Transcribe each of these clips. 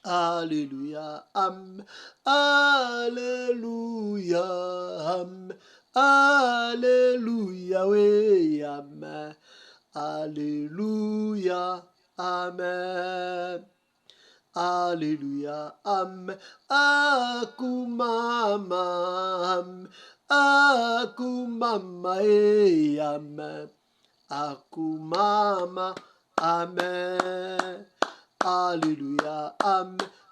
Alléluia, Alléluia, Alléluia, oui, Alléluia, Amen. Alléluia, Akumama, Akumama, Akumama, Amen. Alléluia,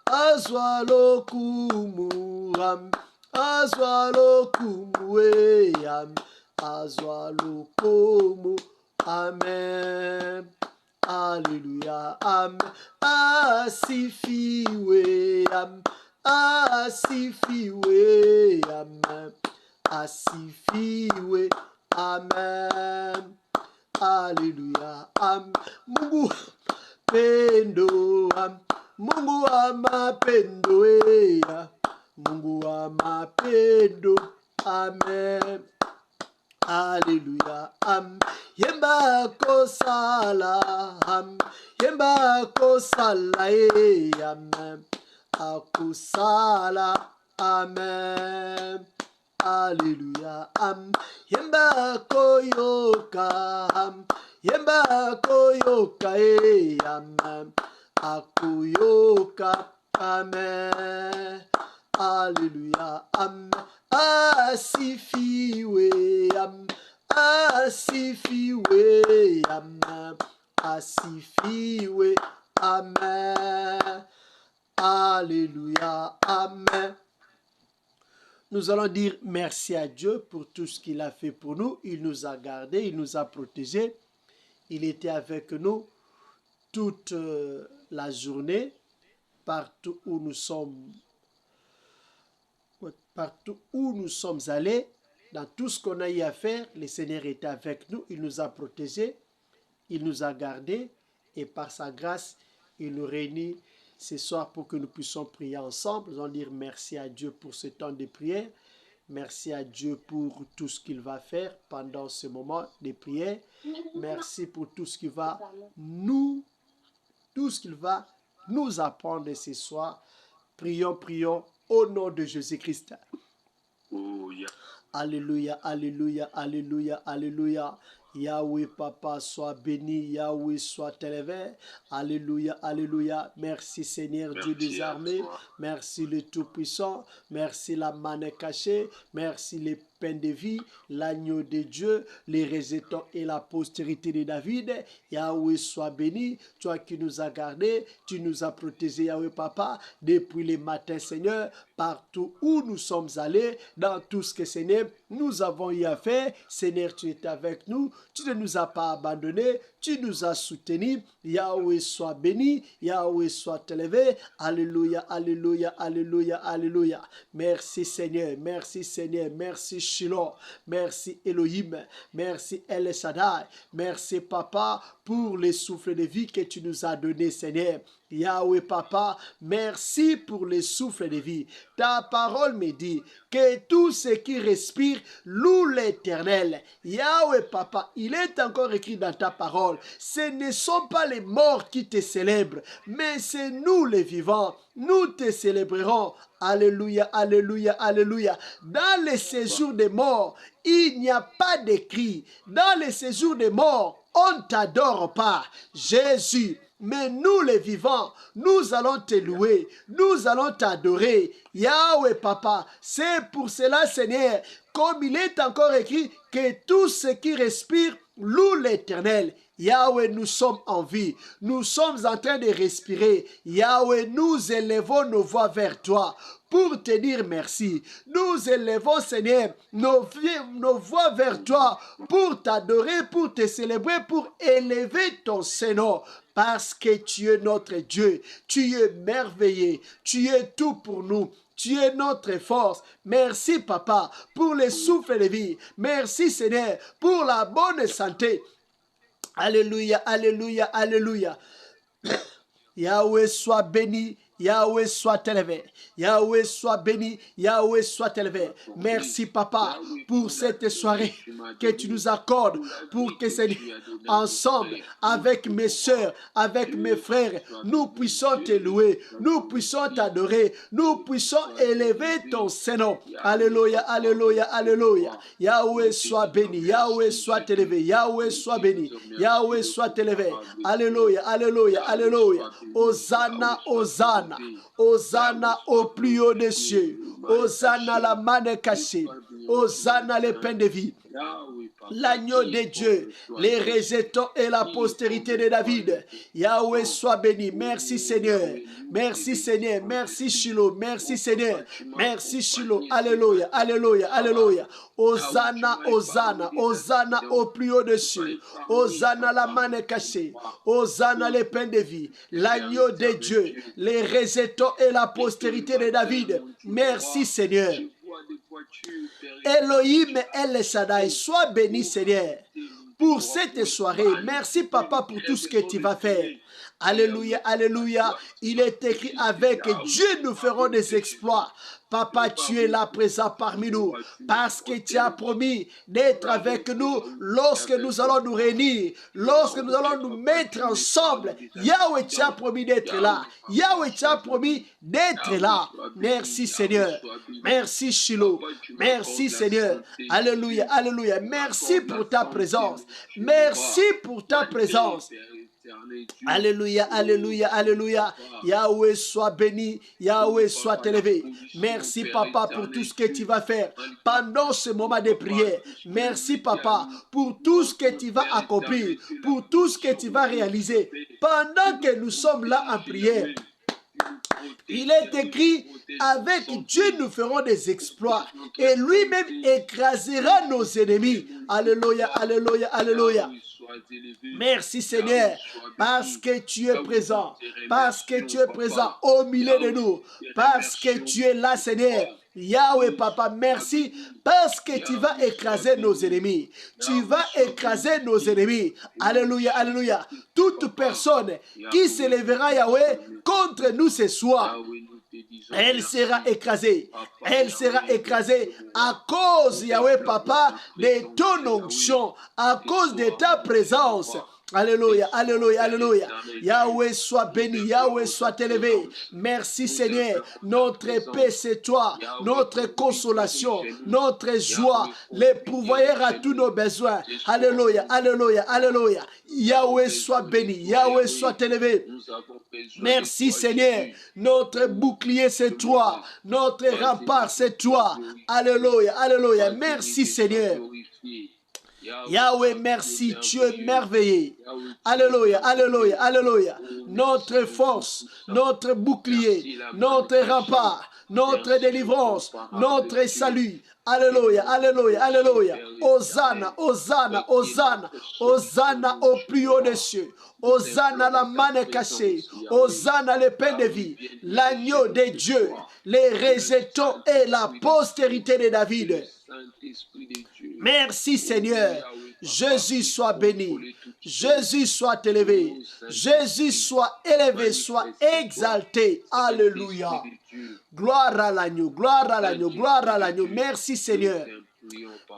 Azwalokumu, Azwalokumu, Azwalokumu, Amen. Alléluia, Asifiwe, Asifiwe, Asifiwe, Amen. Alléluia, Mungu pendo, Mungu wa mapendo, Mungu wa mapendo, Amen. Alléluia, yemba kosala, yemba kosala, amen. Akusala, amen. Alléluia, yemba koyoka, yemba koyoka, amen. Akuyoka, amen. Alléluia, asifiwe, asifiwe, asifiwe, amen. Alléluia, amen. Nous allons dire merci à Dieu pour tout ce qu'il a fait pour nous. Il nous a gardés, il nous a protégés. Il était avec nous toute la journée, partout où nous sommes allés, dans tout ce qu'on a eu à faire, le Seigneur était avec nous, il nous a protégés, il nous a gardés et par sa grâce, il nous réunit ce soir pour que nous puissions prier ensemble. Nous allons dire merci à Dieu pour ce temps de prière. Merci à Dieu pour tout ce qu'il va faire pendant ce moment de prière. Merci pour tout ce qu'il va nous apprendre ce soir. Prions, prions au nom de Jésus-Christ. Alléluia, alléluia, alléluia, alléluia. Yahweh Papa, sois béni, Yahweh soit élevé. Alléluia, alléluia. Merci Seigneur Dieu des armées. Merci le Tout-Puissant. Merci la manne cachée. Merci les pains de vie, l'agneau de Dieu, les résétants et la postérité de David. Yahweh soit béni. Toi qui nous as gardés, tu nous as protégés, Yahweh Papa, depuis le matin, Seigneur, partout où nous sommes allés, dans tout ce que, Seigneur, nous avons eu à faire. Seigneur, tu es avec nous. Tu ne nous as pas abandonnés. Tu nous as soutenus. Yahweh soit béni. Yahweh soit élevé. Alléluia, alléluia, alléluia, alléluia. Merci Seigneur. Merci Seigneur. Merci Shiloh. Merci Elohim. Merci El Shaddai. Merci Papa pour les souffles de vie que tu nous as donnés, Seigneur. Yahweh Papa, merci pour les souffles de vie. Ta parole me dit que tout ce qui respire loue l'Éternel. Yahweh Papa, il est encore écrit dans ta parole, ce ne sont pas les morts qui te célèbrent, mais c'est nous les vivants. Nous te célébrerons. Alléluia, alléluia, alléluia. Dans les séjours des morts, il n'y a pas de cris. Dans les séjours des morts, on ne t'adore pas. Jésus, mais nous les vivants, nous allons te louer, nous allons t'adorer. Yahweh Papa, c'est pour cela Seigneur, comme il est encore écrit, que tout ce qui respire loue l'Éternel. Yahweh, nous sommes en vie, nous sommes en train de respirer. Yahweh, nous élevons nos voix vers toi pour te dire merci. Nous élevons, Seigneur, nos voix vers toi pour t'adorer, pour te célébrer, pour élever ton Seigneur. Parce que tu es notre Dieu, tu es merveilleux, tu es tout pour nous. Tu es notre force. Merci, Papa, pour les souffles de vie. Merci, Seigneur, pour la bonne santé. Alléluia, alléluia, alléluia. Yahweh soit béni, Yahweh soit élevé. Yahweh soit béni. Yahweh soit élevé. Merci Papa pour cette soirée que tu nous accordes, pour que c'est ensemble avec mes soeurs, avec mes frères, nous puissions te louer, nous puissions t'adorer, nous puissions élever ton Saint-Nom. Alléluia, alléluia, alléluia. Yahweh soit béni, Yahweh soit élevé, Yahweh soit béni, Yahweh soit élevé. Alléluia, alléluia, alléluia. Hosanna, Hosanna, Hosanna au plus haut des cieux. Hosanna la manne cachée. Hosanna les pains de vie. L'agneau de Dieu, les rejetons et la postérité de David. Yahweh soit béni. Merci Seigneur. Merci Seigneur. Merci Shiloh. Merci Seigneur. Merci Shiloh. Alléluia. Alléluia. Alléluia. Hosanna, Hosanna. Hosanna au plus haut des cieux. Hosanna la manne cachée. Hosanna les pains de vie. L'agneau de Dieu, les rejetons et la postérité de David. Merci Seigneur. Elohim El Shaddai, sois béni Seigneur pour cette soirée. Merci Papa pour tout ce que tu vas faire. Alléluia, alléluia. Il est écrit avec Dieu nous ferons des exploits. Papa, tu es là présent parmi nous parce que tu as promis d'être avec nous lorsque nous allons nous réunir, lorsque nous allons nous mettre ensemble. Yahweh, tu as promis d'être là. Yahweh, tu as promis d'être là. Merci Seigneur. Merci Shiloh. Merci Seigneur. Alléluia, alléluia. Merci pour ta présence. Merci pour ta présence. Alléluia, alléluia, alléluia. Yahweh soit béni, Yahweh soit élevé. Merci Papa pour tout ce que tu vas faire pendant ce moment de prière. Merci Papa pour tout ce que tu vas accomplir, pour tout ce que tu vas réaliser pendant que nous sommes là en prière. Il est écrit, avec Dieu nous ferons des exploits et lui-même écrasera nos ennemis. Alléluia, alléluia, alléluia. Merci Seigneur, parce que tu es présent, parce que tu es présent au milieu de nous, parce que tu es là Seigneur. Yahweh Papa, merci parce que tu vas écraser nos ennemis. Tu vas écraser nos ennemis. Alléluia, alléluia. Toute personne qui se lèvera Yahweh contre nous ce soir, elle sera écrasée. Elle sera écrasée à cause, Yahweh Papa, de ton onction, à cause de ta présence. Alléluia, alléluia, alléluia. Yahweh soit béni, Yahweh soit élevé. Merci Seigneur. Notre paix c'est toi, notre consolation, notre joie, les pourvoyeurs à tous nos besoins. Alléluia, alléluia, alléluia. Yahweh soit béni, Yahweh soit élevé. Merci Seigneur. Notre bouclier c'est toi, notre rempart c'est toi. Alléluia, alléluia. Merci Seigneur. Yahweh, merci, tu es merveilleux. Alléluia, alléluia, alléluia. Notre force, notre bouclier, notre rempart, notre délivrance, notre salut. Alléluia, alléluia, alléluia. Hosanna, Hosanna, Hosanna, Hosanna au plus haut des cieux. Hosanna la manne cachée. Hosanna le pain de vie. L'agneau de Dieu, les rejetons et la postérité de David. Merci Seigneur. Jésus soit béni. Jésus soit élevé. Jésus soit élevé, soit exalté. Alléluia. Gloire à l'agneau, gloire à l'agneau, gloire à l'agneau. Merci Seigneur.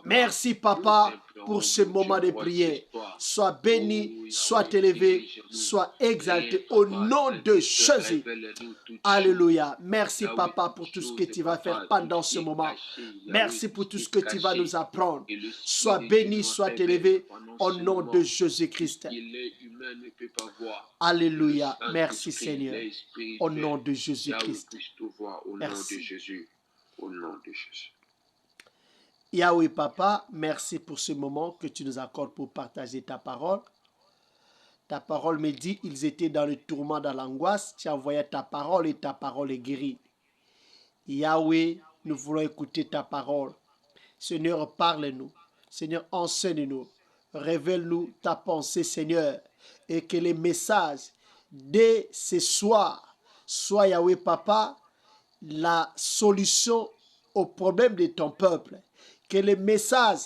Merci Papa pour ce moment de prière. Sois béni, sois élevé, sois exalté au nom de Jésus. Alléluia. Merci Papa pour tout ce que tu vas faire pendant ce moment. Merci pour tout ce que tu vas nous apprendre. Sois béni, sois élevé au nom de Jésus-Christ. Alléluia. Merci Seigneur. Au nom de Jésus-Christ. Merci. Yahweh Papa, merci pour ce moment que tu nous accordes pour partager ta parole. Ta parole me dit, ils étaient dans le tourment, dans l'angoisse. Tu as envoyé ta parole et ta parole est guérie. Yahweh, nous voulons écouter ta parole. Seigneur, parle-nous. Seigneur, enseigne-nous. Révèle-nous ta pensée, Seigneur. Et que les messages de ce soir soient, Yahweh Papa, la solution au problème de ton peuple. Que les messages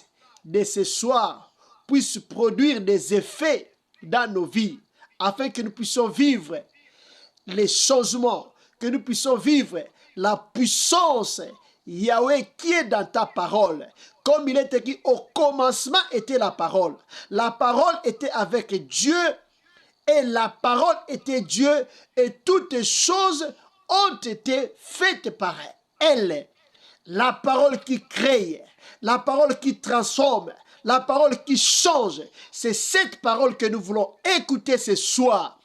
de ce soir puissent produire des effets dans nos vies, afin que nous puissions vivre les changements que nous puissions vivre la puissance Yahweh qui est dans ta parole. Comme il est écrit, au commencement était la parole. La parole était avec Dieu et la parole était Dieu et toutes choses ont été faites par elle. La parole qui crée, la parole qui transforme, la parole qui change. C'est cette parole que nous voulons écouter ce soir.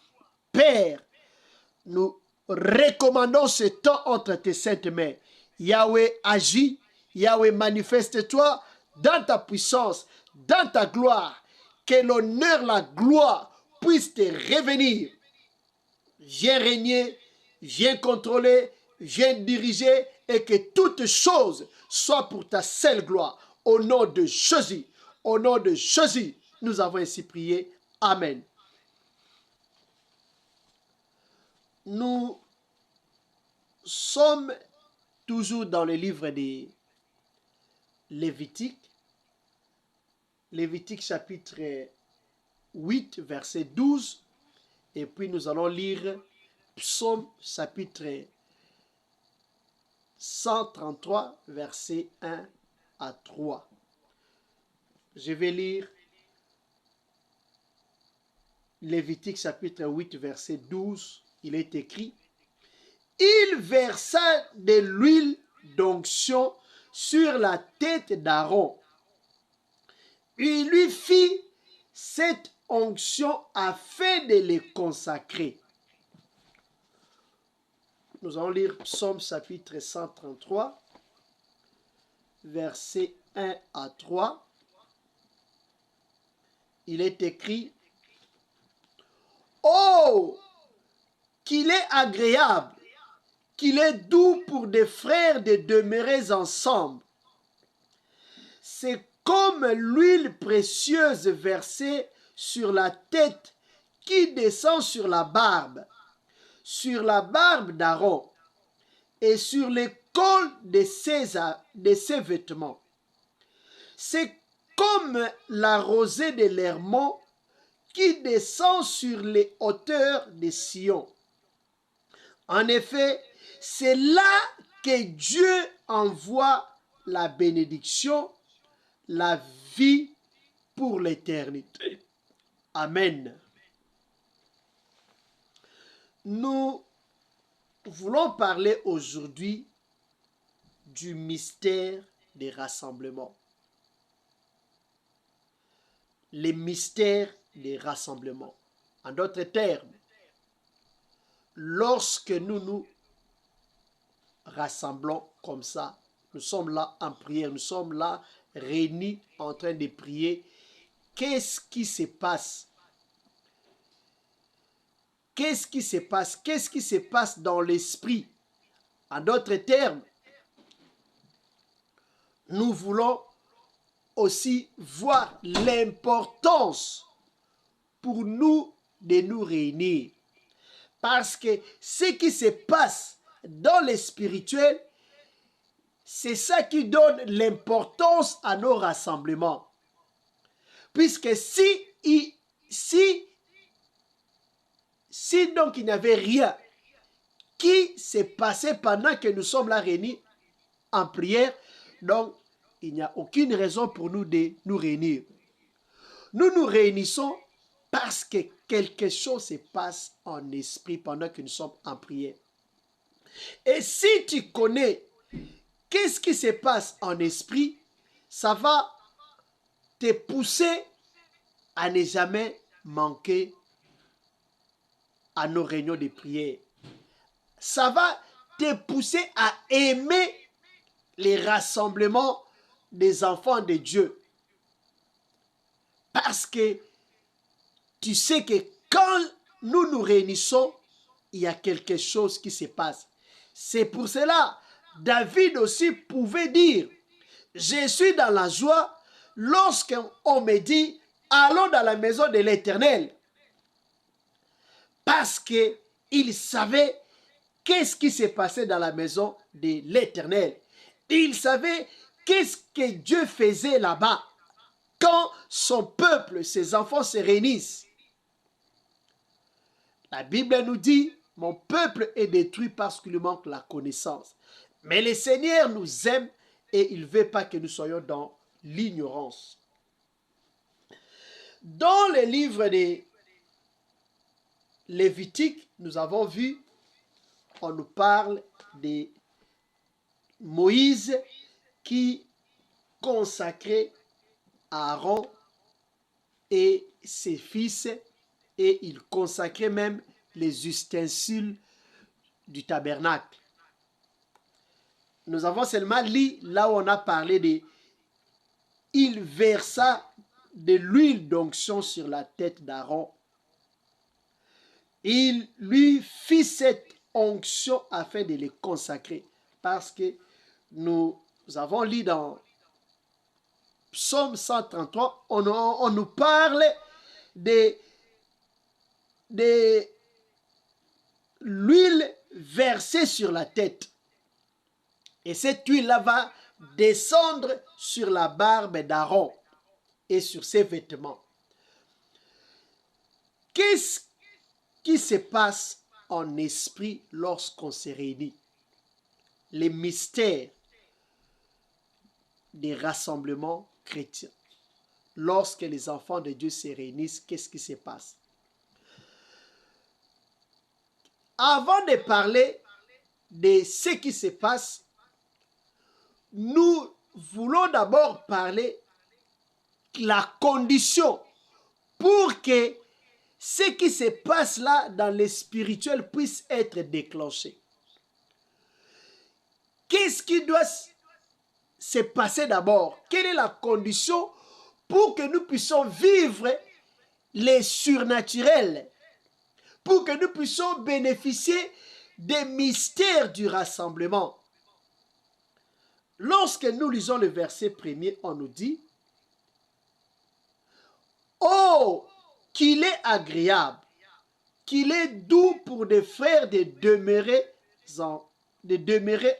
Père, nous recommandons ce temps entre tes saintes mains. Yahweh agit, Yahweh manifeste-toi dans ta puissance, dans ta gloire. Que l'honneur, la gloire puisse te revenir. Viens régner, viens contrôler, viens diriger et que toutes choses soient pour ta seule gloire. Au nom de Jésus, au nom de Jésus, nous avons ainsi prié. Amen. Nous sommes toujours dans le livre des Lévitique. Lévitique chapitre 8, verset 12. Et puis nous allons lire Psaume chapitre 133, verset 1 à 3. Je vais lire Lévitique chapitre 8, verset 12. Il est écrit: il versa de l'huile d'onction sur la tête d'Aaron. Il lui fit cette onction afin de les consacrer. Nous allons lire Psaume chapitre 133, versets 1 à 3. Il est écrit: oh, qu'il est agréable, qu'il est doux pour des frères de demeurer ensemble. C'est comme l'huile précieuse versée sur la tête qui descend sur la barbe d'Aaron et sur les cols de ses vêtements. C'est comme la rosée de l'Hermon qui descend sur les hauteurs de Sion. En effet, c'est là que Dieu envoie la bénédiction, la vie pour l'éternité. Amen. Nous voulons parler aujourd'hui du mystère des rassemblements. Les mystères des rassemblements. En d'autres termes, lorsque nous nous rassemblons comme ça, nous sommes là en prière, nous sommes là réunis en train de prier, qu'est-ce qui se passe? Qu'est-ce qui se passe? Qu'est-ce qui se passe dans l'esprit? En d'autres termes, nous voulons aussi voir l'importance pour nous de nous réunir. Parce que ce qui se passe dans le spirituel, c'est ça qui donne l'importance à nos rassemblements. Puisque si donc il n'y avait rien qui s'est passé pendant que nous sommes là réunis en prière, donc il n'y a aucune raison pour nous de nous réunir. Nous nous réunissons parce que quelque chose se passe en esprit pendant que nous sommes en prière. Et si tu connais qu'est-ce qui se passe en esprit, ça va te pousser à ne jamais manquer à nos réunions de prière. Ça va te pousser à aimer les rassemblements des enfants de Dieu. Parce que tu sais que quand nous nous réunissons, il y a quelque chose qui se passe. C'est pour cela, David aussi pouvait dire, je suis dans la joie lorsqu'on me dit, allons dans la maison de l'Éternel. Parce qu'il savait qu'est-ce qui s'est passé dans la maison de l'Éternel. Il savait qu'est-ce que Dieu faisait là-bas quand son peuple, ses enfants se réunissent. La Bible nous dit mon peuple est détruit parce qu'il lui manque la connaissance. Mais le Seigneur nous aime et il ne veut pas que nous soyons dans l'ignorance. Dans le livre de Lévitique, nous avons vu, on nous parle de Moïse qui consacrait Aaron et ses fils et il consacrait même les ustensiles du tabernacle. Nous avons seulement lu là où on a parlé de il versa de l'huile d'onction sur la tête d'Aaron. Il lui fit cette onction afin de les consacrer. Parce que nous avons lu dans Psaume 133, on nous parle de l'huile versée sur la tête. Et cette huile-là va descendre sur la barbe d'Aaron et sur ses vêtements. Qu'est-ce qui se passe en esprit lorsqu'on se réunit? Les mystères des rassemblements chrétiens. Lorsque les enfants de Dieu se réunissent, qu'est-ce qui se passe? Avant de parler de ce qui se passe, nous voulons d'abord parler de la condition pour que ce qui se passe là dans le spirituel puisse être déclenché. Qu'est-ce qui doit se passer d'abord? Quelle est la condition pour que nous puissions vivre les surnaturels, pour que nous puissions bénéficier des mystères du rassemblement? Lorsque nous lisons le verset premier, on nous dit « Oh, qu'il est agréable, qu'il est doux pour des frères de demeurer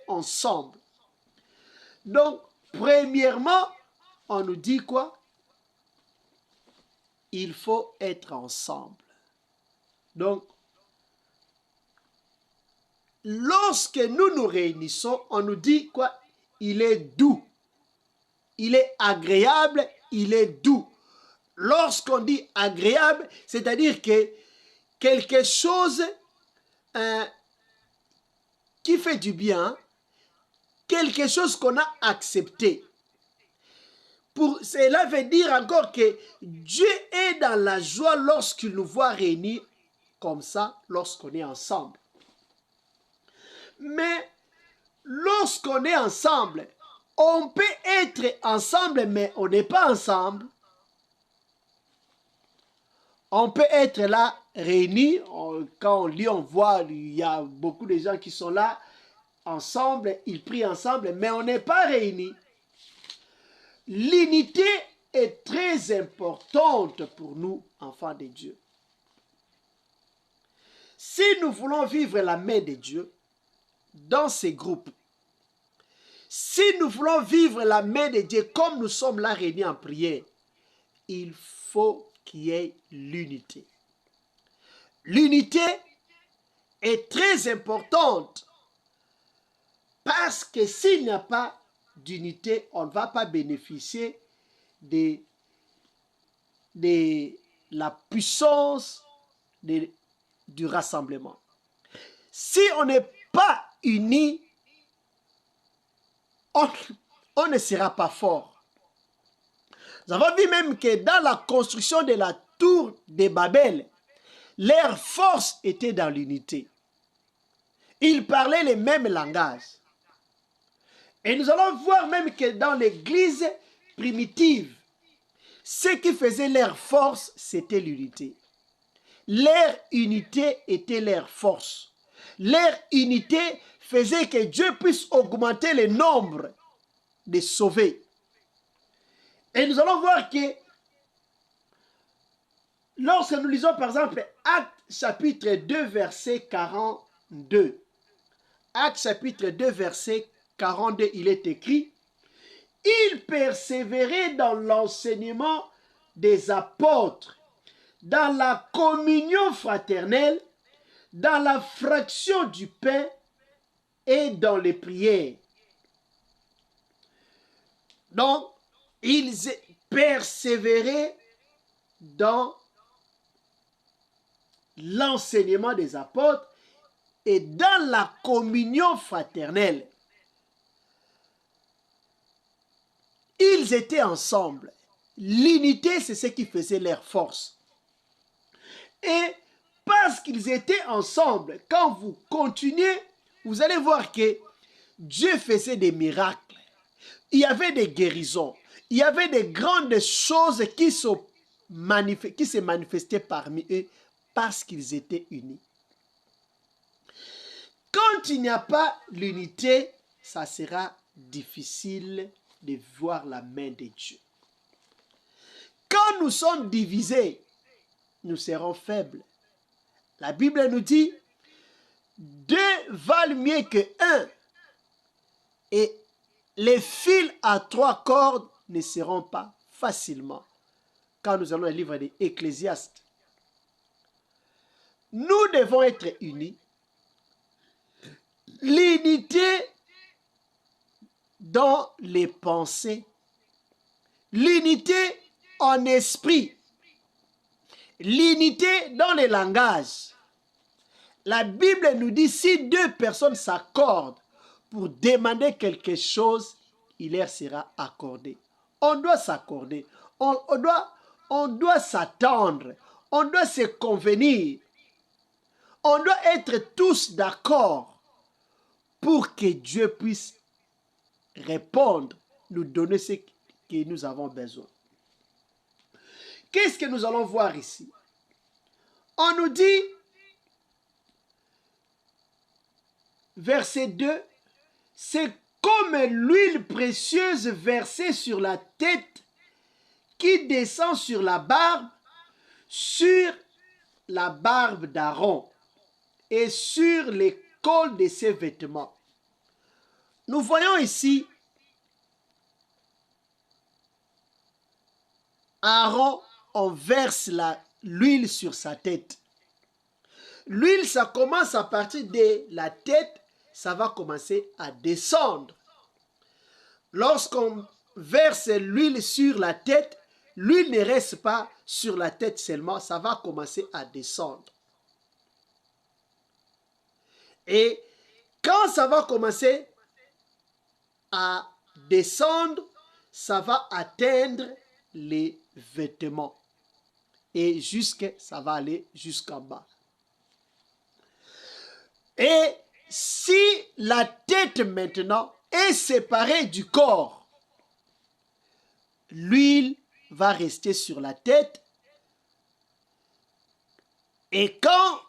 ensemble. » Donc, premièrement, on nous dit quoi? Il faut être ensemble. Donc, lorsque nous nous réunissons, on nous dit quoi? Il est doux. Il est agréable, il est doux. Lorsqu'on dit agréable, c'est-à-dire que quelque chose qui fait du bien, quelque chose qu'on a accepté. Cela veut dire encore que Dieu est dans la joie lorsqu'il nous voit réunis comme ça, lorsqu'on est ensemble. Mais lorsqu'on est ensemble, on peut être ensemble, mais on n'est pas ensemble. On peut être là, réunis. Quand on lit, on voit, il y a beaucoup de gens qui sont là, ensemble, ils prient ensemble, mais on n'est pas réunis. L'unité est très importante pour nous, enfants de Dieu. Si nous voulons vivre la main de Dieu dans ces groupes, si nous voulons vivre la main de Dieu comme nous sommes là réunis en prière, il faut qu'il y ait l'unité. L'unité est très importante parce que s'il n'y a pas d'unité, on ne va pas bénéficier de la puissance du rassemblement. Si on n'est pas unis, on ne sera pas fort. Nous avons vu même que dans la construction de la tour de Babel, leur force était dans l'unité. Ils parlaient le même langage. Et nous allons voir même que dans l'église primitive, ce qui faisait leur force, c'était l'unité. Leur unité était leur force. Leur unité faisait que Dieu puisse augmenter le nombre de sauvés. Et nous allons voir que lorsque nous lisons par exemple Actes chapitre 2 verset 42, Actes chapitre 2 verset 42, il est écrit « Ils persévéraient dans l'enseignement des apôtres, dans la communion fraternelle, dans la fraction du pain et dans les prières. Donc, ils persévéraient dans l'enseignement des apôtres et dans la communion fraternelle. Ils étaient ensemble. L'unité, c'est ce qui faisait leur force. Et parce qu'ils étaient ensemble, quand vous continuez, vous allez voir que Dieu faisait des miracles. Il y avait des guérisons. Il y avait des grandes choses qui se manifestaient parmi eux parce qu'ils étaient unis. Quand il n'y a pas l'unité, ça sera difficile de voir la main de Dieu. Quand nous sommes divisés, nous serons faibles. La Bible nous dit, 2 valent mieux que 1. Et les fils à 3 cordes ne seront pas facilement. Quand nous allons au livre de Ecclésiaste, nous devons être unis. L'unité dans les pensées, l'unité en esprit, l'unité dans les langages. La Bible nous dit, si 2 personnes s'accordent pour demander quelque chose, il leur sera accordé. On doit s'accorder, on doit s'attendre, on doit se convenir, on doit être tous d'accord pour que Dieu puisse répondre, nous donner ce que nous avons besoin. Qu'est-ce que nous allons voir ici? On nous dit, verset 2, c'est comme l'huile précieuse versée sur la tête qui descend sur la barbe d'Aaron et sur les cols de ses vêtements. Nous voyons ici Aaron, on verse l'huile sur sa tête. L'huile, ça commence à partir de la tête, ça va commencer à descendre. Lorsqu'on verse l'huile sur la tête, l'huile ne reste pas sur la tête seulement, ça va commencer à descendre. Et quand ça va commencer à descendre, ça va atteindre les vêtements. Et ça va aller jusqu'en bas. Et si la tête maintenant est séparée du corps, l'huile va rester sur la tête. Et quand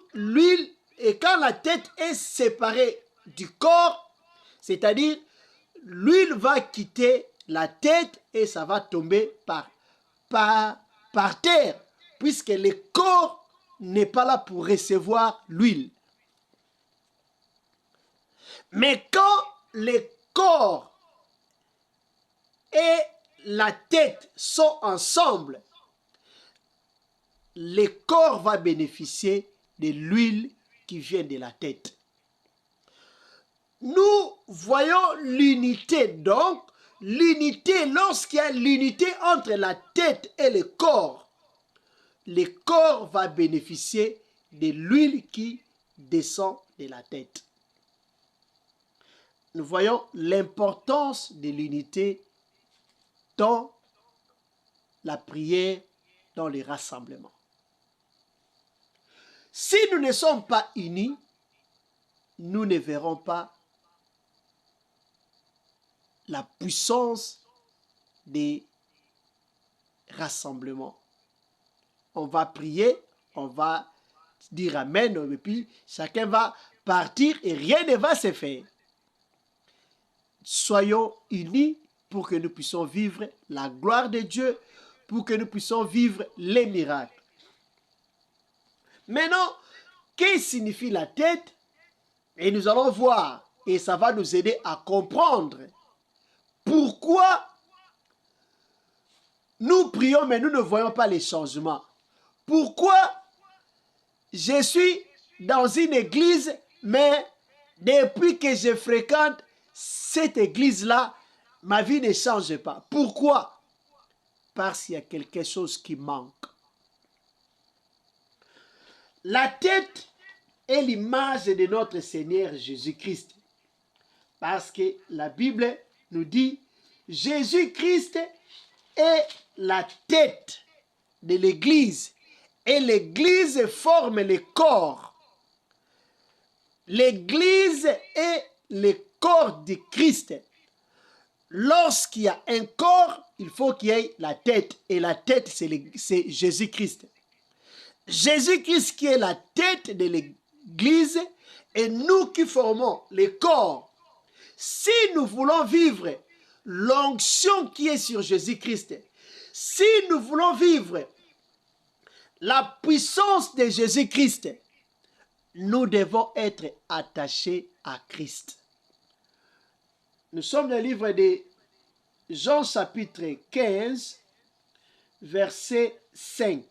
la tête est séparée du corps, c'est-à-dire l'huile va quitter la tête et ça va tomber par terre, puisque le corps n'est pas là pour recevoir l'huile. Mais quand le corps et la tête sont ensemble, le corps va bénéficier de l'huile qui vient de la tête. Nous voyons l'unité donc. L'unité, lorsqu'il y a l'unité entre la tête et le corps va bénéficier de l'huile qui descend de la tête. Nous voyons l'importance de l'unité dans la prière, dans les rassemblements. Si nous ne sommes pas unis, nous ne verrons pas la puissance des rassemblements. On va prier, on va dire Amen, et puis chacun va partir et rien ne va se faire. Soyons unis pour que nous puissions vivre la gloire de Dieu, pour que nous puissions vivre les miracles. Maintenant, qu'est-ce que signifie la tête? Et nous allons voir, et ça va nous aider à comprendre pourquoi nous prions mais nous ne voyons pas les changements. Pourquoi je suis dans une église, mais depuis que je fréquente cette église-là, ma vie ne change pas. Pourquoi? Parce qu'il y a quelque chose qui manque. La tête est l'image de notre Seigneur Jésus-Christ. Parce que la Bible nous dit, Jésus-Christ est la tête de l'église. Et l'église forme le corps. L'église est le corps de Christ. Lorsqu'il y a un corps, il faut qu'il y ait la tête. Et la tête, c'est Jésus-Christ. Jésus-Christ qui est la tête de l'église et nous qui formons le corps. Si nous voulons vivre l'onction qui est sur Jésus-Christ, si nous voulons vivre la puissance de Jésus-Christ, nous devons être attachés à Christ. Nous sommes dans le livre de Jean chapitre 15, verset 5.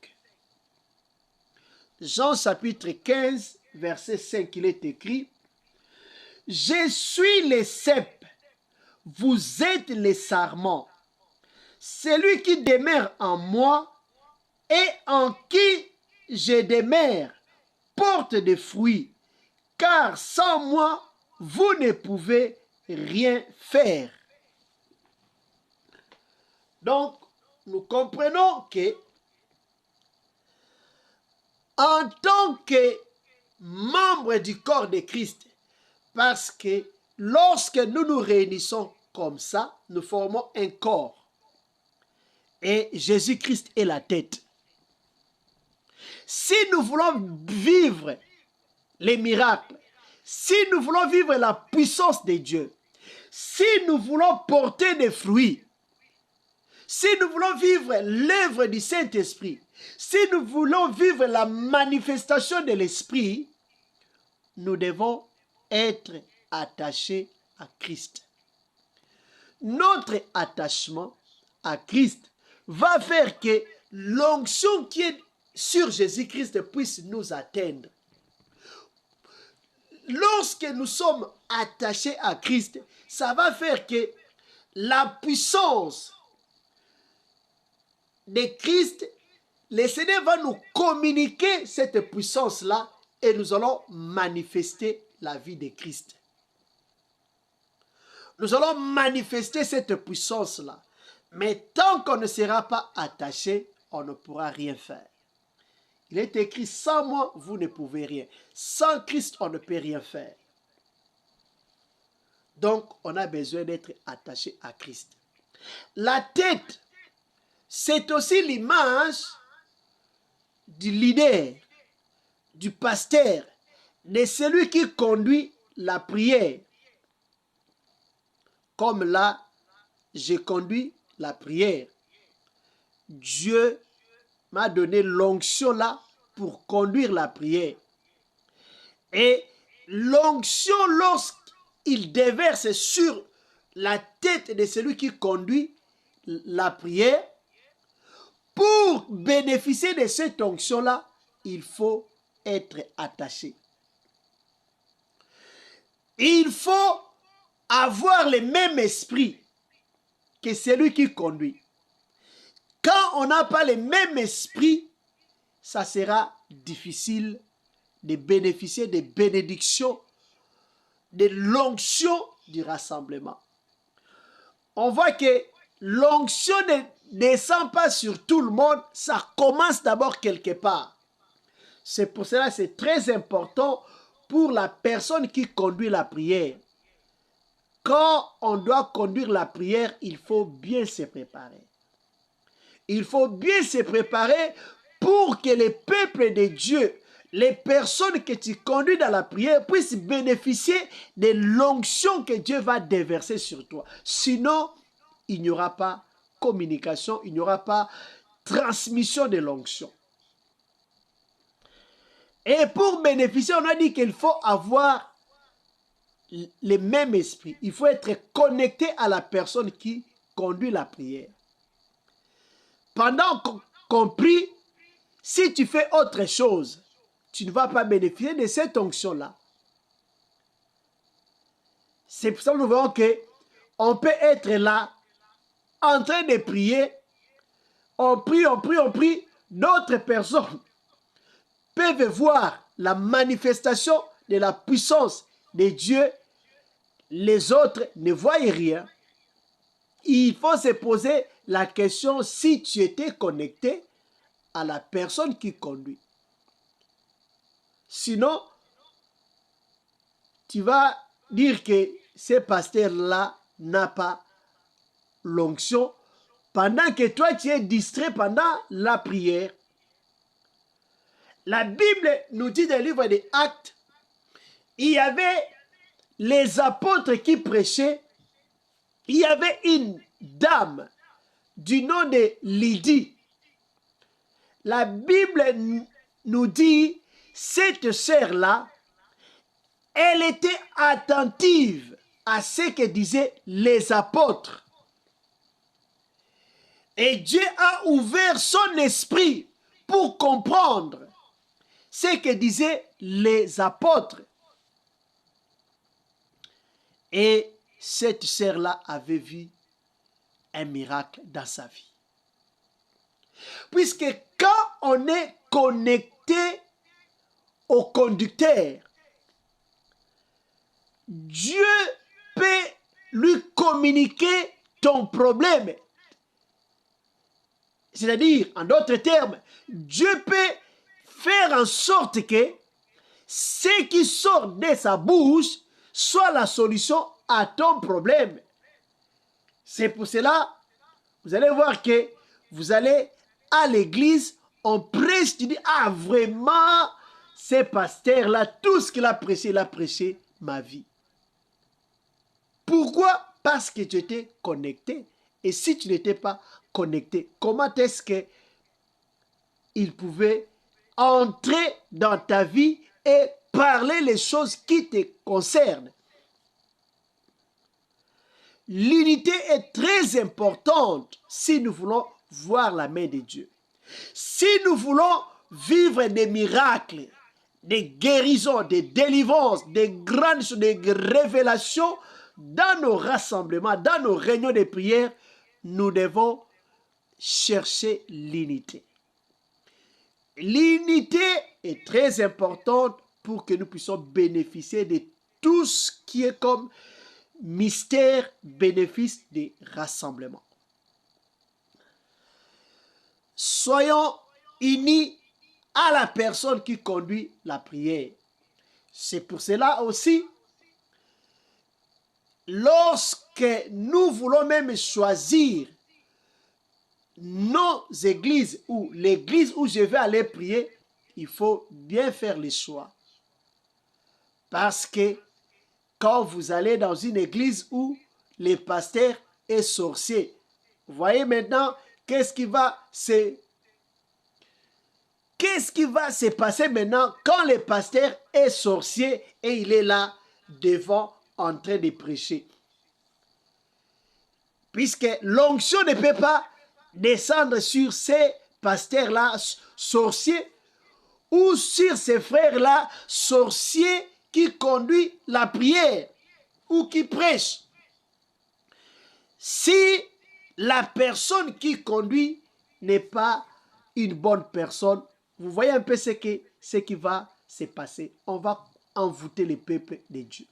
Jean chapitre 15, verset 5, il est écrit, « Je suis le cep, vous êtes les sarments. Celui qui demeure en moi et en qui je demeure porte des fruits, car sans moi, vous ne pouvez rien faire. » Donc, nous comprenons que en tant que membre du corps de Christ, parce que lorsque nous nous réunissons comme ça, nous formons un corps. Et Jésus-Christ est la tête. Si nous voulons vivre les miracles, si nous voulons vivre la puissance de Dieu, si nous voulons porter des fruits, si nous voulons vivre l'œuvre du Saint-Esprit, si nous voulons vivre la manifestation de l'Esprit, nous devons être attachés à Christ. Notre attachement à Christ va faire que l'onction qui est sur Jésus-Christ puisse nous atteindre. Lorsque nous sommes attachés à Christ, ça va faire que la puissance de Christ, le Seigneur va nous communiquer cette puissance-là et nous allons manifester la vie de Christ. Nous allons manifester cette puissance-là. Mais tant qu'on ne sera pas attaché, on ne pourra rien faire. Il est écrit, sans moi, vous ne pouvez rien. Sans Christ, on ne peut rien faire. Donc, on a besoin d'être attaché à Christ. La tête, c'est aussi l'image du leader, du pasteur, de celui qui conduit la prière. Comme là, j'ai conduit la prière. Dieu m'a donné l'onction là pour conduire la prière. Et l'onction, lorsqu'il déverse sur la tête de celui qui conduit la prière, pour bénéficier de cette onction-là, il faut être attaché. Il faut avoir le même esprit que celui qui conduit. Quand on n'a pas le même esprit, ça sera difficile de bénéficier des bénédictions, de l'onction du rassemblement. On voit que l'onction ne descend pas sur tout le monde, ça commence d'abord quelque part. C'est pour cela que c'est très important pour la personne qui conduit la prière. Quand on doit conduire la prière, il faut bien se préparer. Il faut bien se préparer pour que le peuple de Dieu, les personnes que tu conduis dans la prière, puissent bénéficier de l'onction que Dieu va déverser sur toi. Sinon, il n'y aura pas communication, il n'y aura pas transmission de l'onction. Et pour bénéficier, on a dit qu'il faut avoir le même esprit. Il faut être connecté à la personne qui conduit la prière. Pendant qu'on prie, si tu fais autre chose, tu ne vas pas bénéficier de cette onction-là. C'est pour ça que nous voyons qu'on peut être là, en train de prier. On prie. D'autres personnes peuvent voir la manifestation de la puissance de Dieu. Les autres ne voient rien. Il faut se poser la question si tu étais connecté à la personne qui conduit. Sinon, tu vas dire que ce pasteur-là n'a pas l'onction pendant que toi tu es distrait pendant la prière. La Bible nous dit dans le livre des Actes, il y avait les apôtres qui prêchaient. Il y avait une dame du nom de Lydie. La Bible nous dit, cette sœur-là, elle était attentive à ce que disaient les apôtres. Et Dieu a ouvert son esprit pour comprendre ce que disaient les apôtres. Et cette sœur-là avait vu un miracle dans sa vie. Puisque quand on est connecté au conducteur, Dieu peut lui communiquer ton problème. C'est-à-dire, en d'autres termes, Dieu peut faire en sorte que ce qui sort de sa bouche soit la solution à ton problème. C'est pour cela, vous allez voir que vous allez à l'église, on prêche, tu dis, ah vraiment, ce pasteur-là, tout ce qu'il a prêché ma vie. Pourquoi? Parce que tu étais connecté. Et si tu n'étais pas connecté, comment est-ce qu'il pouvait entrer dans ta vie et parler les choses qui te concernent? L'unité est très importante si nous voulons voir la main de Dieu. Si nous voulons vivre des miracles, des guérisons, des délivrances, des grandes choses, des révélations dans nos rassemblements, dans nos réunions de prière, nous devons chercher l'unité. L'unité est très importante pour que nous puissions bénéficier de tout ce qui est comme mystère, bénéfice des rassemblements. Soyons unis à la personne qui conduit la prière. C'est pour cela aussi, lorsque nous voulons même choisir nos églises ou l'église où je vais aller prier, il faut bien faire les choix. Parce que quand vous allez dans une église où le pasteur est sorcier, vous voyez maintenant qu'est-ce qui va se passer maintenant quand le pasteur est sorcier et il est là devant en train de prêcher. Puisque l'onction ne peut pas descendre sur ces pasteurs-là sorciers ou sur ces frères-là sorciers qui conduisent la prière ou qui prêchent. Si la personne qui conduit n'est pas une bonne personne, vous voyez un peu ce qui va se passer. On va envoûter le peuple de Dieu.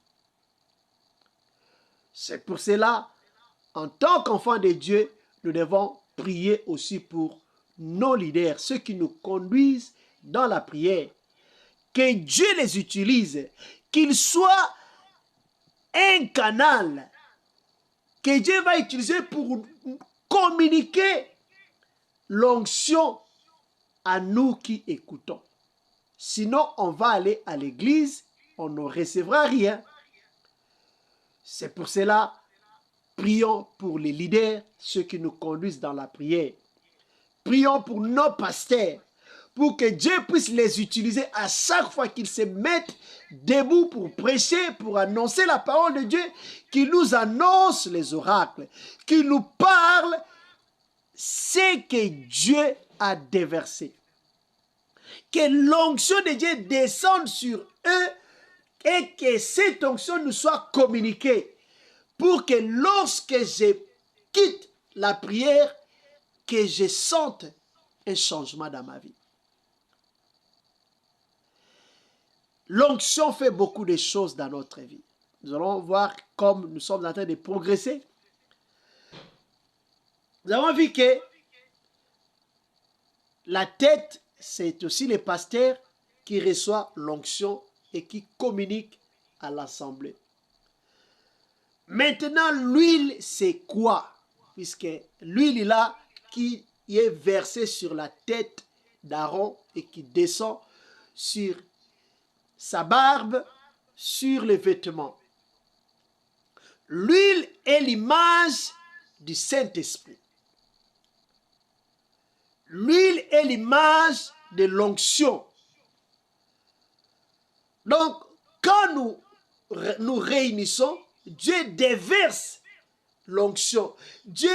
C'est pour cela, en tant qu'enfants de Dieu, nous devons prier aussi pour nos leaders, ceux qui nous conduisent dans la prière. Que Dieu les utilise, qu'ils soient un canal que Dieu va utiliser pour communiquer l'onction à nous qui écoutons. Sinon, on va aller à l'église, on ne recevra rien. C'est pour cela, prions pour les leaders, ceux qui nous conduisent dans la prière. Prions pour nos pasteurs, pour que Dieu puisse les utiliser à chaque fois qu'ils se mettent debout pour prêcher, pour annoncer la parole de Dieu, qu'ils nous annoncent les oracles, qu'ils nous parlent ce que Dieu a déversé. que l'onction de Dieu descende sur eux et que cette onction nous soit communiquée pour que lorsque je quitte la prière, que je sente un changement dans ma vie. L'onction fait beaucoup de choses dans notre vie. Nous allons voir comme nous sommes en train de progresser. Nous avons vu que la tête, c'est aussi le pasteur qui reçoit l'onction et qui communique à l'assemblée. Maintenant, l'huile, c'est quoi? Puisque l'huile est là qui est versée sur la tête d'Aaron et qui descend sur sa barbe, sur les vêtements. L'huile est l'image du Saint-Esprit. L'huile est l'image de l'onction. Donc, quand nous réunissons, Dieu déverse l'onction. Dieu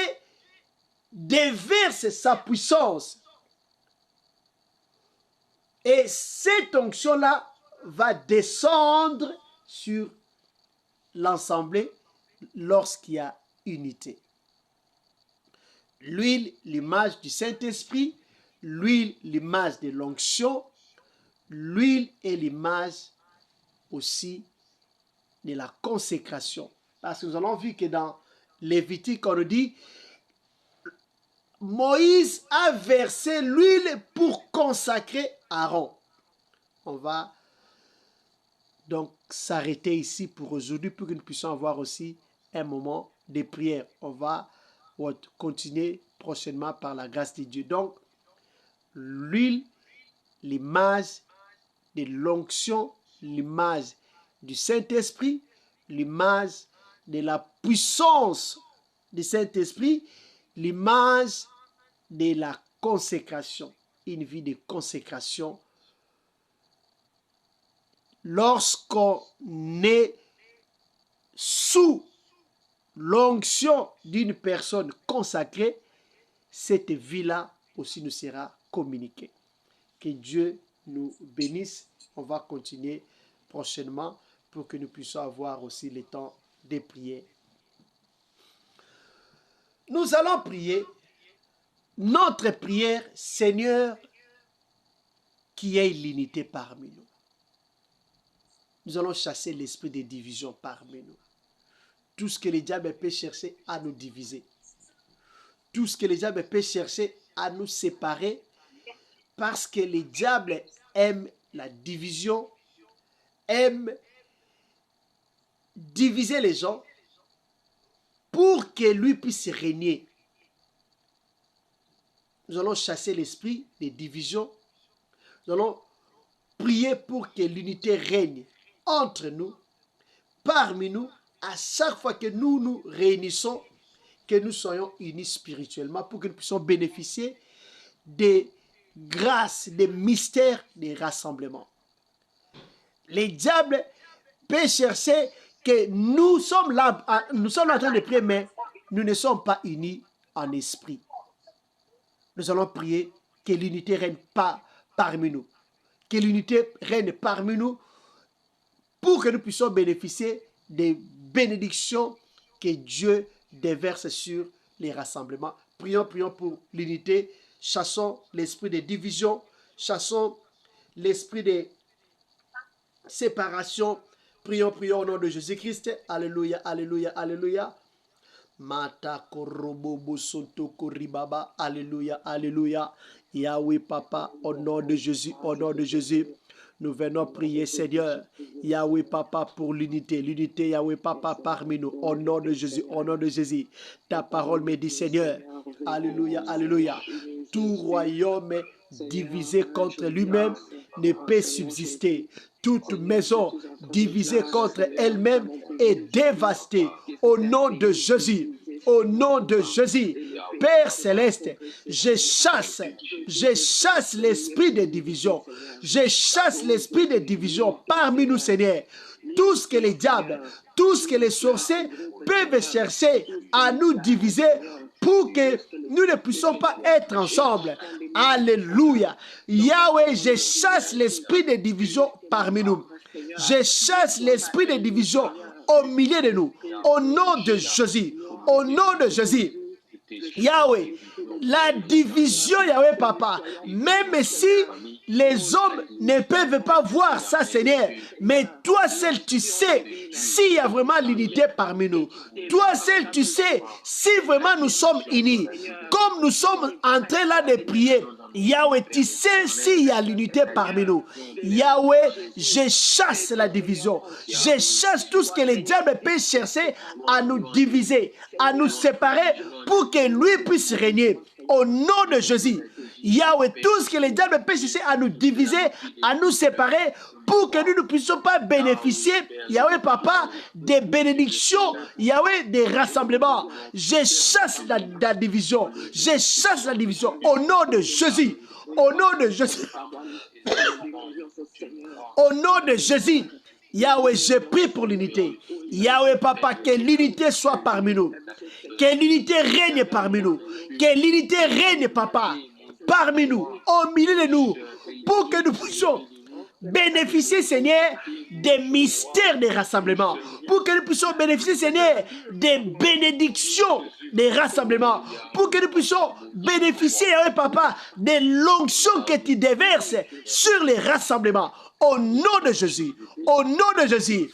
déverse sa puissance. Et cette onction-là va descendre sur l'assemblée lorsqu'il y a unité. L'huile, l'image du Saint-Esprit. L'huile, l'image de l'onction. L'huile est l'image aussi de la consécration. Parce que nous avons vu que dans Lévitique, on nous dit Moïse a versé l'huile pour consacrer Aaron. On va donc s'arrêter ici pour aujourd'hui pour que nous puissions avoir aussi un moment de prière. On va continuer prochainement par la grâce de Dieu. Donc, l'huile, l'image de l'onction, l'image du Saint-Esprit, l'image de la puissance du Saint-Esprit, l'image de la consécration, une vie de consécration. Lorsqu'on est sous l'onction d'une personne consacrée, cette vie-là aussi nous sera communiquée. Que Dieu nous bénisse. On va continuer prochainement pour que nous puissions avoir aussi le temps de prier. Nous allons prier notre prière, Seigneur, qui ait l'unité parmi nous. Nous allons chasser l'esprit de division parmi nous. Tout ce que le diable peut chercher à nous diviser. Tout ce que le diable peut chercher à nous séparer. Parce que le diable aime la division, aime diviser les gens pour que lui puisse régner. Nous allons chasser l'esprit de division. Nous allons prier pour que l'unité règne entre nous, parmi nous, à chaque fois que nous nous réunissons, que nous soyons unis spirituellement pour que nous puissions bénéficier des grâces, des mystères, des rassemblements. Les diables peut chercher que nous sommes là en train de prier, mais nous ne sommes pas unis en esprit. Nous allons prier que l'unité règne pas parmi nous. Que l'unité règne parmi nous pour que nous puissions bénéficier des bénédictions que Dieu déverse sur les rassemblements. Prions pour l'unité. Chassons l'esprit de division. Chassons l'esprit de séparation. Prions au nom de Jésus-Christ. Alléluia, alléluia, alléluia. Mata korobobo sonto koribaba. Alléluia, alléluia. Yahweh Papa, au nom de Jésus, au nom de Jésus. Nous venons prier, Seigneur, Yahweh Papa, pour l'unité. L'unité, Yahweh Papa, parmi nous. Au nom de Jésus, au nom de Jésus. Ta parole me dit, Seigneur, alléluia, alléluia. Tout royaume divisé contre lui-même ne peut subsister. Toute maison divisée contre elle-même est dévastée. Au nom de Jésus. Au nom de Jésus, Père Céleste, je chasse l'esprit de division. Je chasse l'esprit de division parmi nous, Seigneur. Tout ce que les diables, tout ce que les sorciers peuvent chercher à nous diviser, pour que nous ne puissions pas être ensemble. Alléluia. Yahweh, je chasse l'esprit de division parmi nous. Je chasse l'esprit de division au milieu de nous. Au nom de Jésus. Au nom de Jésus. Yahweh, la division, Yahweh Papa, même si les hommes ne peuvent pas voir ça, Seigneur, mais toi seul tu sais s'il y a vraiment l'unité parmi nous. Toi seul tu sais si vraiment nous sommes unis. Comme nous sommes en train là de prier, Yahweh, tu sais s'il y a l'unité parmi nous. Yahweh, je chasse la division. Je chasse tout ce que le diable peut chercher à nous diviser, à nous séparer pour que lui puisse régner. Au nom de Jésus, Yahweh, tout ce que le diable peut chercher à nous diviser, à nous séparer, pour que nous ne puissions pas bénéficier, Yahweh Papa, des bénédictions, Yahweh, des rassemblements. Je chasse la division. Je chasse la division. Au nom de Jésus. Au nom de Jésus. Au nom de Jésus. Yahweh, je prie pour l'unité. Yahweh Papa, que l'unité soit parmi nous. Que l'unité règne parmi nous. Que l'unité règne, Papa, parmi nous, au milieu de nous, pour que nous puissions bénéficier, Seigneur, des mystères des rassemblements. Pour que nous puissions bénéficier, Seigneur, des bénédictions des rassemblements. Pour que nous puissions bénéficier, Papa, des l'onction que tu déverses sur les rassemblements. Au nom de Jésus. Au nom de Jésus.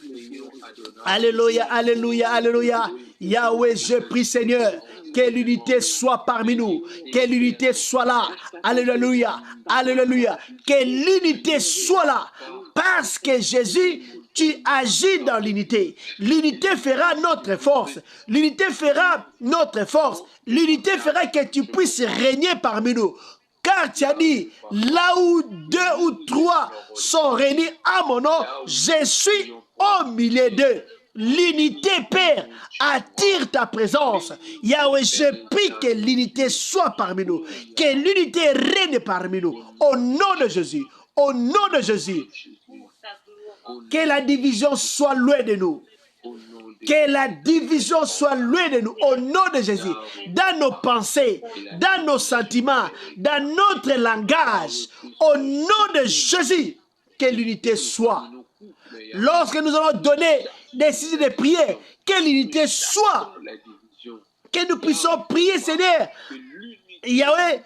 Alléluia, alléluia, alléluia. Yahweh, je prie, Seigneur, que l'unité soit parmi nous, que l'unité soit là. Alléluia, alléluia. Que l'unité soit là. Parce que Jésus, tu agis dans l'unité. L'unité fera notre force. L'unité fera notre force. L'unité fera que tu puisses régner parmi nous. Car tu as dit, là où 2 ou 3 sont réunis à mon nom, je suis au milieu d'eux. L'unité, Père, attire ta présence. Yahweh, je prie que l'unité soit parmi nous. Que l'unité règne parmi nous. Au nom de Jésus. Au nom de Jésus. Que la division soit loin de nous. Que la division soit loin de nous. Au nom de Jésus. Dans nos pensées, dans nos sentiments, dans notre langage. Au nom de Jésus. Que l'unité soit. Lorsque nous allons donner des signes de prière, que l'unité soit. Que nous puissions prier, Seigneur, Yahweh,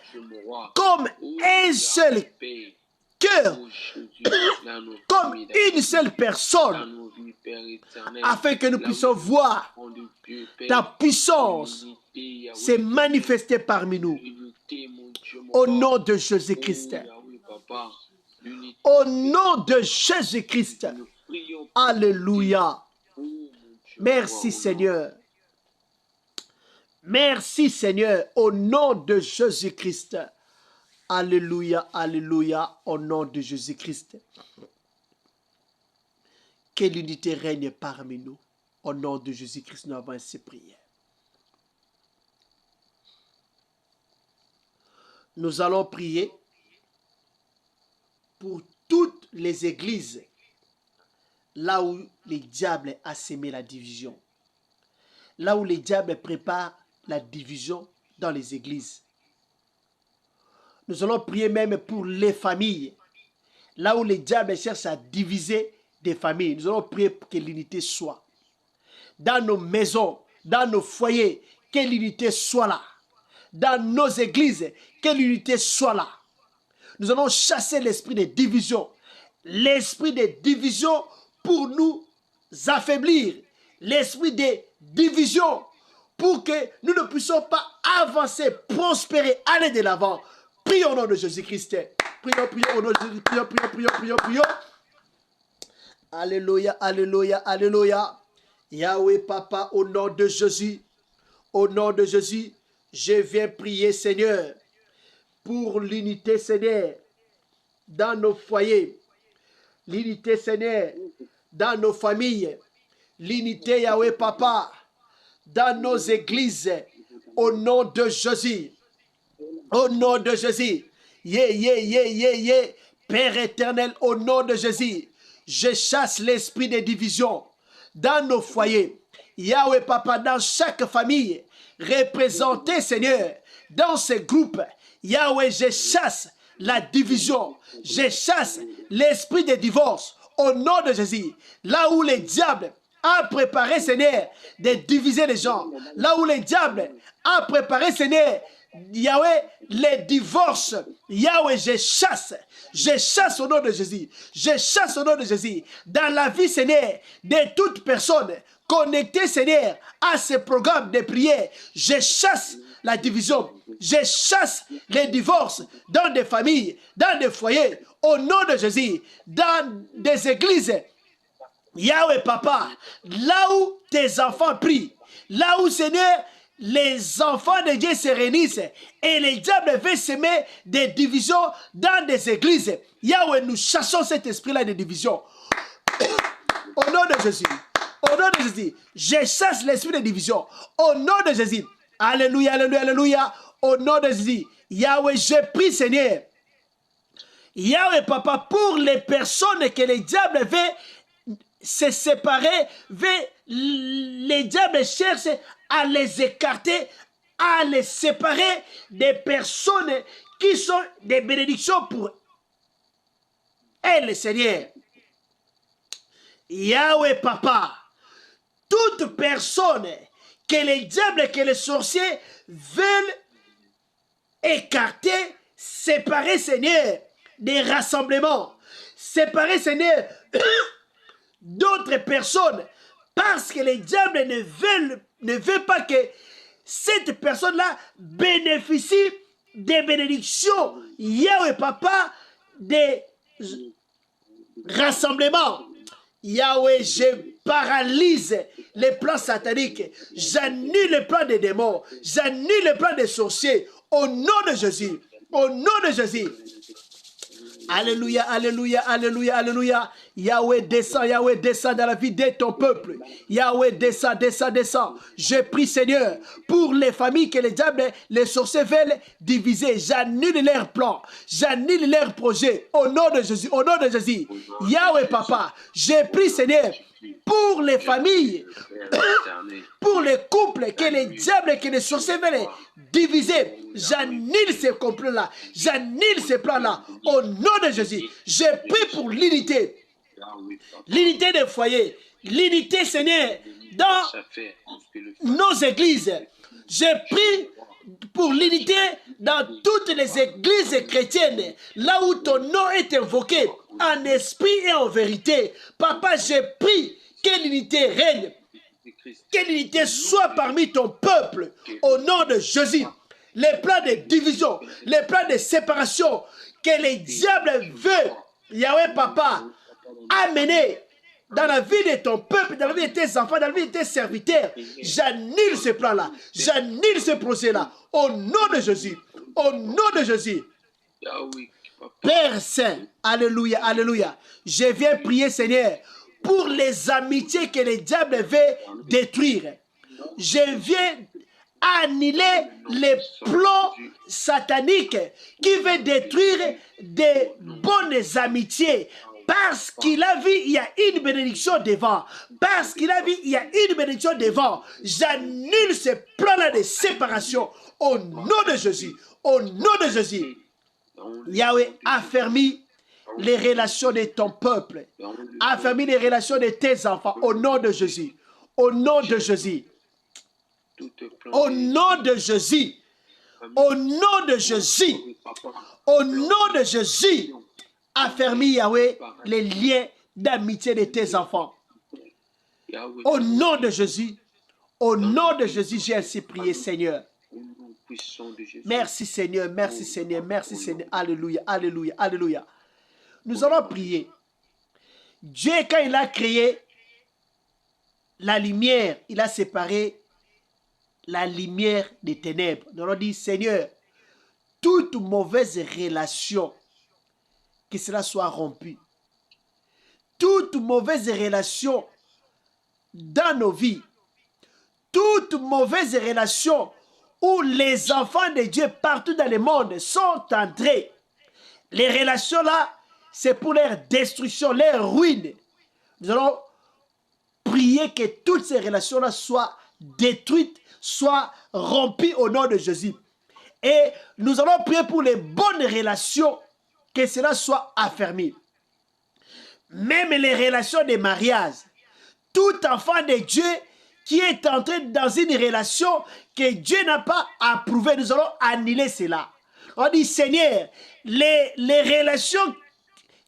comme un seul cœur, comme une seule personne, afin que nous puissions voir ta puissance se manifester parmi nous. Au nom de Jésus-Christ. Au nom de Jésus-Christ. Alléluia. Merci Seigneur. Merci Seigneur. Au nom de Jésus-Christ. Alléluia, alléluia. Au nom de Jésus-Christ. Que l'unité règne parmi nous. Au nom de Jésus-Christ, nous avons ainsi prié. Nous allons prier pour toutes les églises là où le diable a sémé la division. Là où le diable prépare la division dans les églises. Nous allons prier même pour les familles. Là où le diable cherche à diviser des familles. Nous allons prier pour que l'unité soit. Dans nos maisons, dans nos foyers, que l'unité soit là. Dans nos églises, que l'unité soit là. Nous allons chasser l'esprit de division. L'esprit de division pour nous affaiblir. L'esprit de division pour que nous ne puissions pas avancer, prospérer, aller de l'avant. Prions au nom de Jésus-Christ. Prions, prions au nom de Jésus. Prions, prions, prions, prions, prions. Alléluia, alléluia, alléluia. Yahweh, Papa, au nom de Jésus. Au nom de Jésus, je viens prier, Seigneur, pour l'unité, Seigneur, dans nos foyers. L'unité, Seigneur, dans nos familles. L'unité, Yahweh, Papa, dans nos églises. Au nom de Jésus. Au nom de Jésus. Père éternel, au nom de Jésus, je chasse l'esprit de division dans nos foyers. Yahweh Papa, dans chaque famille, représentée, Seigneur, dans ces groupes, Yahweh, je chasse la division, je chasse l'esprit de divorce au nom de Jésus. Là où le diable a préparé, Seigneur, de diviser les gens, là où le diable a préparé, Seigneur, Yahweh, les divorces, Yahweh, je chasse au nom de Jésus, je chasse au nom de Jésus, dans la vie, Seigneur, de toute personne connectée, Seigneur, à ce programme de prière, je chasse la division, je chasse les divorces dans des familles, dans des foyers, au nom de Jésus, dans des églises. Yahweh Papa, là où tes enfants prient, là où, Seigneur, les enfants de Dieu se réunissent et les diables veulent semer des divisions dans des églises, Yahweh, nous chassons cet esprit-là de division. Au nom de Jésus, au nom de Jésus, je chasse l'esprit de division. Au nom de Jésus, alléluia, alléluia, alléluia. Au nom de Jésus, Yahweh, je prie, Seigneur, Yahweh Papa, pour les personnes que les diables veulent se séparer, les diables cherchent à les écarter, à les séparer des personnes qui sont des bénédictions pour elles, Seigneur. Yahweh Papa, toute personne que les diables, que les sorciers veulent écarter, séparer, Seigneur, des rassemblements, séparer, Seigneur, d'autres personnes, parce que les diables ne veulent pas que cette personne-là bénéficie des bénédictions, Yahweh Papa, des rassemblements. Yahweh, je paralyse les plans sataniques, j'annule les plans des démons, j'annule les plans des sorciers, au nom de Jésus, au nom de Jésus. Alléluia, alléluia, alléluia, alléluia. Yahweh descend dans la vie de ton peuple. Yahweh descend, descend, descend. Je prie, Seigneur, pour les familles que les diables, les sorciers veulent diviser. J'annule leurs plans, j'annule leurs projets. Au nom de Jésus, au nom de Jésus. Yahweh Papa, je prie, Seigneur, pour les familles, pour les couples que les diables, que les sorciers veulent diviser. J'annule ces complots-là, j'annule ces plans-là. Au nom de Jésus, je prie pour l'unité. L'unité des foyers, l'unité, Seigneur, dans nos églises. Je prie pour l'unité dans toutes les églises chrétiennes, là où ton nom est invoqué, en esprit et en vérité. Papa, je prie que l'unité règne, que l'unité soit parmi ton peuple, au nom de Jésus. Les plans de division, les plans de séparation que les diables veulent, Yahweh Papa, amener dans la vie de ton peuple, dans la vie de tes enfants, dans la vie de tes serviteurs, j'annule ce plan-là, j'annule ce projet-là, au nom de Jésus, au nom de Jésus. Père Saint, alléluia, alléluia, je viens prier, Seigneur, pour les amitiés que les diables veulent détruire. Je viens annuler les plans sataniques qui veulent détruire des bonnes amitiés. Parce qu'il a vu, il y a une bénédiction devant. Parce qu'il a vu, il y a une bénédiction devant. J'annule ce plan-là de séparation au nom de Jésus. Au nom de Jésus. Yahweh, affermis les relations de ton peuple. Affermis les relations de tes enfants au nom de Jésus. Au nom de Jésus. Au nom de Jésus. Au nom de Jésus. Au nom de Jésus. Affermis, Yahweh, les liens d'amitié de tes enfants. Au nom de Jésus, au nom de Jésus, j'ai ainsi prié, Seigneur. Merci, Seigneur, merci, Seigneur, merci, Seigneur. Alléluia, alléluia, alléluia. Nous allons prier. Dieu, quand il a créé la lumière, il a séparé la lumière des ténèbres. Nous allons dire, Seigneur, toute mauvaise relation, que cela soit rompu. Toute mauvaise relation dans nos vies, toute mauvaise relation où les enfants de Dieu partout dans le monde sont entrés, les relations là, c'est pour leur destruction, leur ruine. Nous allons prier prier que toutes ces relations-là soient détruites, soient rompues au nom de Jésus. Et nous allons prier pour les bonnes relations, que cela soit affermi. Même les relations de mariage. Tout enfant de Dieu qui est entré dans une relation que Dieu n'a pas approuvée, nous allons annuler cela. On dit, Seigneur, les relations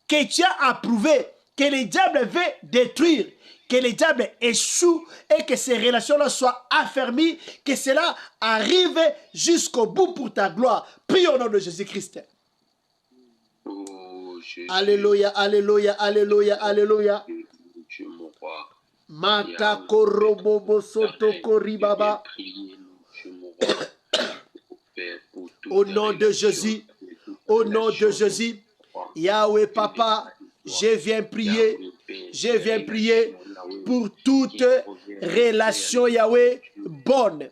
que tu as approuvées, que le diable veut détruire, que le diable échoue et que ces relations-là soient affermies, que cela arrive jusqu'au bout pour ta gloire. Prie au nom de Jésus-Christ. Oh, Jésus. Alléluia, alléluia, alléluia, alléluia. Dieu, mon roi. Mata korobobo soto koribaba. Au nom de Jésus, au nom de Jésus, Yahweh Papa, je viens prier pour toute relation, Yahweh, bonne.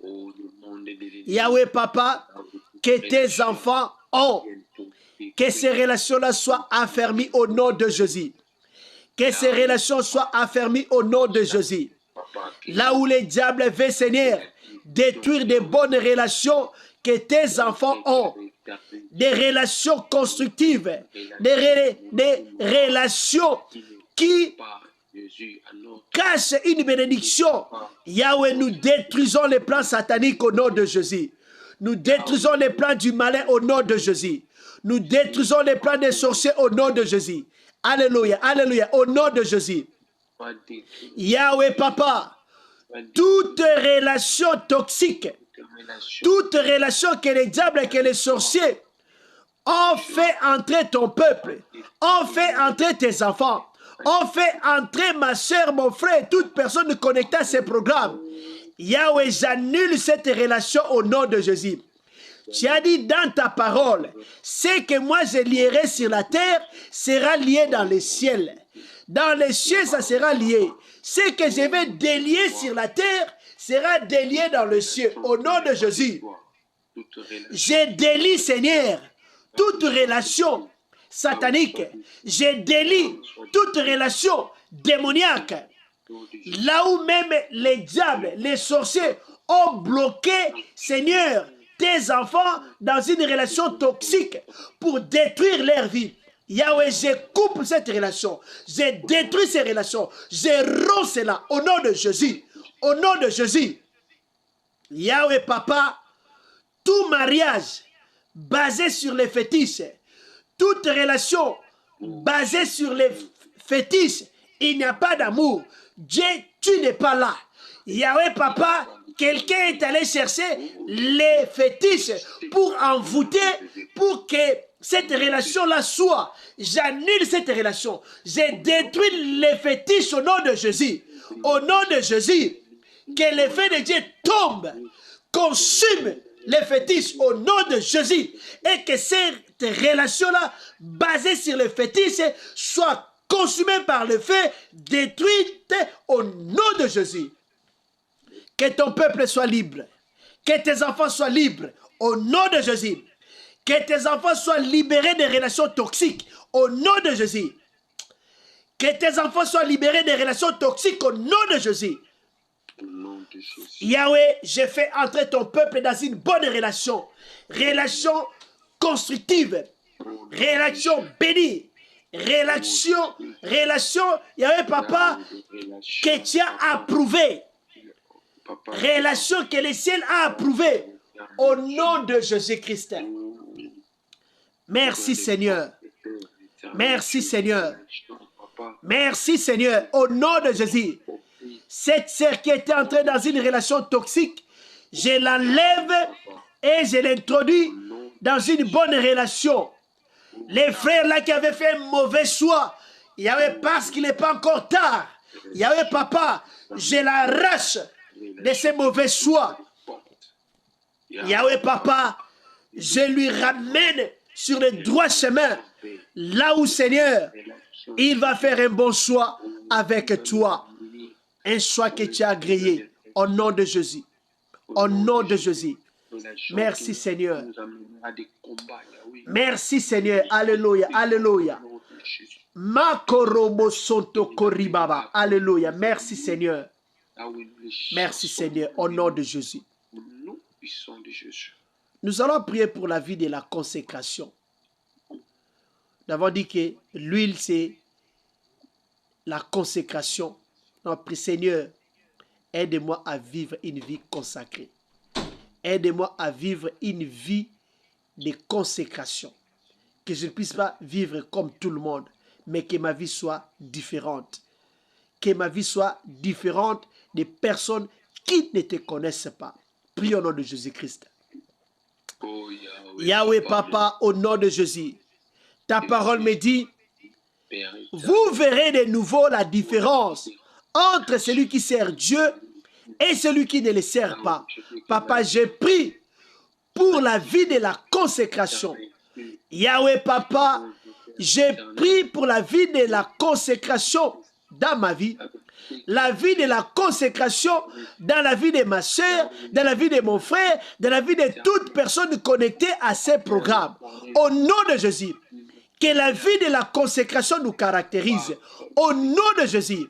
Yahweh Papa, que tes enfants ont, que ces relations-là soient affermies au nom de Jésus. Que ces relations soient affermies au nom de Jésus. Là où le diable veut, Seigneur, détruire des bonnes relations que tes enfants ont, des relations constructives, des relations qui cachent une bénédiction. Yahweh, nous détruisons les plans sataniques au nom de Jésus. Nous détruisons les plans du malin au nom de Jésus. Nous détruisons les plans des sorciers au nom de Jésus. Alléluia, alléluia, au nom de Jésus. Yahweh Papa, toute relation toxique, toute relation que les diables et que les sorciers ont fait entrer ton peuple, ont fait entrer tes enfants, ont fait entrer ma soeur, mon frère, toute personne connectée à ces programmes. Yahweh, j'annule cette relation au nom de Jésus. Tu as dit dans ta parole, ce que moi je lierai sur la terre sera lié dans les ciels. Dans les cieux, ça sera lié. Ce que je vais délier sur la terre sera délié dans le ciel. Au nom de Jésus, je délie, Seigneur, toute relation satanique. Je délie toute relation démoniaque. Là où même les diables, les sorciers ont bloqué, Seigneur, tes enfants dans une relation toxique pour détruire leur vie. Yahweh, je coupe cette relation. Je détruis ces relations. Je romps cela au nom de Jésus. Au nom de Jésus. Yahweh, Papa, tout mariage basé sur les fétiches, toute relation basée sur les fétiches, il n'y a pas d'amour. Dieu, tu n'es pas là. Yahweh, Papa, quelqu'un est allé chercher les fétiches pour envoûter, pour que cette relation-là soit. J'annule cette relation. Je détruis les fétiches au nom de Jésus. Au nom de Jésus, que le feu de Dieu tombe, consume les fétiches au nom de Jésus. Et que cette relation-là, basée sur les fétiches, soit consumée par le feu, détruite au nom de Jésus. Que ton peuple soit libre. Que tes enfants soient libres. Au nom de Jésus. Que tes enfants soient libérés des relations toxiques. Au nom de Jésus. Que tes enfants soient libérés des relations toxiques. Au nom de Jésus. Yahweh, je fais entrer ton peuple dans une bonne relation. Relation constructive. Relation bénie. Relation, Yahweh Papa, que tu as approuvé. Relation que le ciel a approuvée au nom de Jésus-Christ. Merci Seigneur. Merci Seigneur. Merci Seigneur. Au nom de Jésus. Cette sœur qui était entrée dans une relation toxique, je l'enlève et je l'introduis dans une bonne relation. Les frères là qui avaient fait un mauvais choix, il y avait parce qu'il n'est pas encore tard. Il y avait Papa, je l'arrache de ces mauvais choix. Yahweh Papa, je lui ramène sur le droit chemin, là où Seigneur, il va faire un bon choix avec toi. Un choix que tu as agréé au nom de Jésus. Au nom de Jésus. Merci Seigneur. Merci Seigneur. Alléluia. Alléluia. Makorobo sonto koribaba. Alléluia. Merci Seigneur. Merci Seigneur, au nom de Jésus. Nous puissons de Jésus. Nous allons prier pour la vie de la consécration. Nous avons dit que l'huile, c'est la consécration. Notre Seigneur, aide-moi à vivre une vie consacrée. Aide-moi à vivre une vie de consécration. Que je ne puisse pas vivre comme tout le monde, mais que ma vie soit différente. Que ma vie soit différente des personnes qui ne te connaissent pas. Prions au nom de Jésus-Christ. Oh, Yahweh, Papa, au nom de Jésus. Ta parole me dit, Père, vous verrez de nouveau la différence entre celui qui sert Dieu et celui qui ne le sert pas. Papa, je prie pour la vie de la consécration. Yahweh, Papa, je prie pour la vie de la consécration dans ma vie. La vie de la consécration dans la vie de ma soeur, dans la vie de mon frère, dans la vie de toute personne connectée à ces programmes. Au nom de Jésus, que la vie de la consécration nous caractérise. Au nom de Jésus,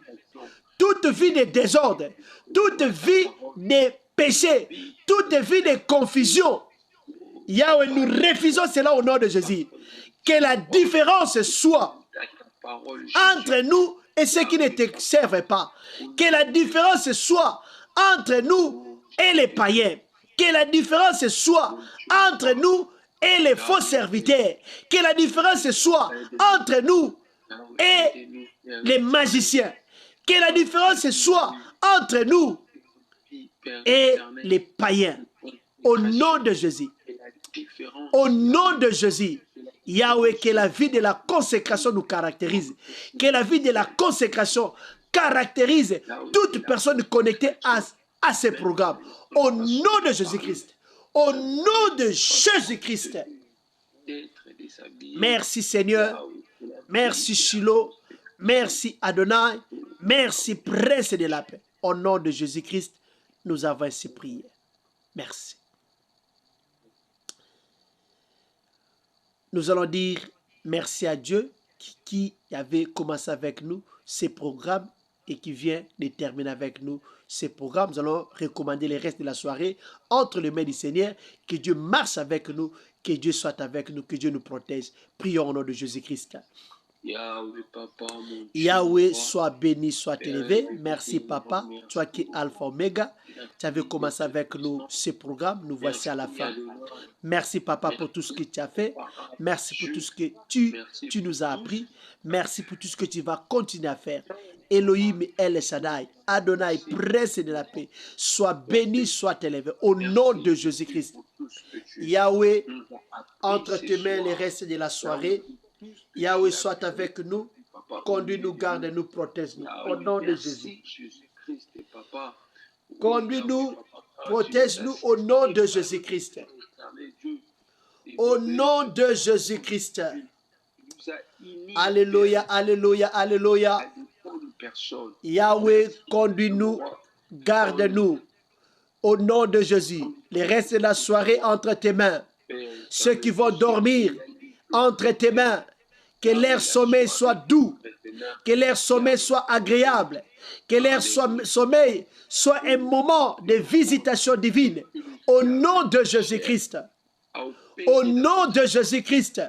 toute vie de désordre, toute vie de péché, toute vie de confusion, Yahweh, nous refusons cela au nom de Jésus. Que la différence soit entre nous et ceux qui ne te servent pas. Que la différence soit entre nous et les païens. Que la différence soit entre nous et les faux serviteurs. Que la différence soit entre nous et les magiciens. Que la différence soit entre nous et les païens. Au nom de Jésus. Au nom de Jésus. Yahweh, que la vie de la consécration nous caractérise. Que la vie de la consécration caractérise toute personne connectée à ces programmes. Au nom de Jésus-Christ. Au nom de Jésus-Christ. Merci Seigneur. Merci Shiloh. Merci Adonai. Merci Prince de la paix. Au nom de Jésus-Christ, nous avons ainsi prié. Merci. Nous allons dire merci à Dieu qui avait commencé avec nous ces programmes et qui vient de terminer avec nous ces programmes. Nous allons recommander le reste de la soirée entre les mains du Seigneur. Que Dieu marche avec nous, que Dieu soit avec nous, que Dieu nous protège. Prions au nom de Jésus-Christ. Yahweh, Papa, mon Yahweh, Dieu, sois béni, sois élevé. Merci Papa, toi qui es Alpha Omega. Tu avais commencé avec nous ce programme. Nous voici à la fin. Merci Papa pour tout ce que tu as fait. Merci pour tout ce que tu nous as appris. Merci pour tout ce que tu vas continuer à faire. Elohim El Shaddai, Adonai, Prince de la paix, sois béni, sois élevé. Au nom de Jésus-Christ. Yahweh, entre tes mains le reste de la soirée. Yahweh, soit avec nous. Conduis-nous, garde-nous, protège-nous. Au nom de Jésus. Conduis-nous, protège-nous au nom de Jésus-Christ. Au nom de Jésus-Christ. Alléluia, alléluia, alléluia. Yahweh, conduis-nous, garde-nous. Au nom de Jésus. Le reste de la soirée entre tes mains. Ceux qui vont dormir entre tes mains. Que leur sommeil soit doux. Que leur sommeil soit agréable. Que leur sommeil soit un moment de visitation divine. Au nom de Jésus-Christ. Au nom de Jésus-Christ.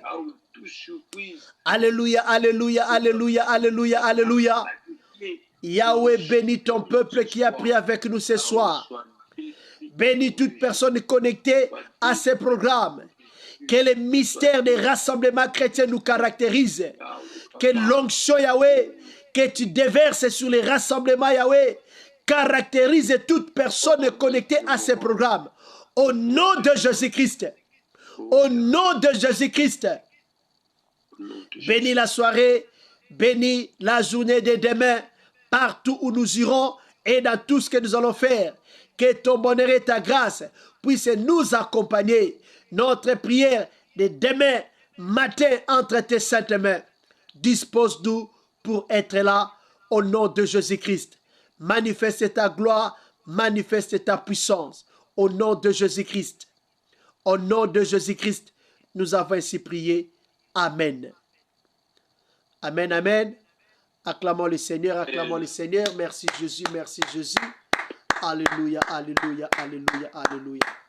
Alléluia, alléluia, alléluia, alléluia, alléluia. Yahweh, bénis ton peuple qui a prié avec nous ce soir. Bénis toute personne connectée à ces programmes. Que le mystère des rassemblements chrétiens nous caractérise. Que l'onction Yahweh, que tu déverses sur les rassemblements Yahweh, caractérise toute personne connectée à ces programmes. Au nom de Jésus-Christ. Au nom de Jésus-Christ. Bénis la soirée, bénis la journée de demain, partout où nous irons et dans tout ce que nous allons faire. Que ton bonheur et ta grâce puissent nous accompagner. Notre prière de demain matin entre tes saintes mains. Dispose-nous pour être là au nom de Jésus-Christ. Manifeste ta gloire, manifeste ta puissance au nom de Jésus-Christ. Au nom de Jésus-Christ, nous avons ainsi prié. Amen. Amen, amen. Acclamons le Seigneur, acclamons le Seigneur. Merci Jésus, merci Jésus. Alléluia, alléluia, alléluia, alléluia.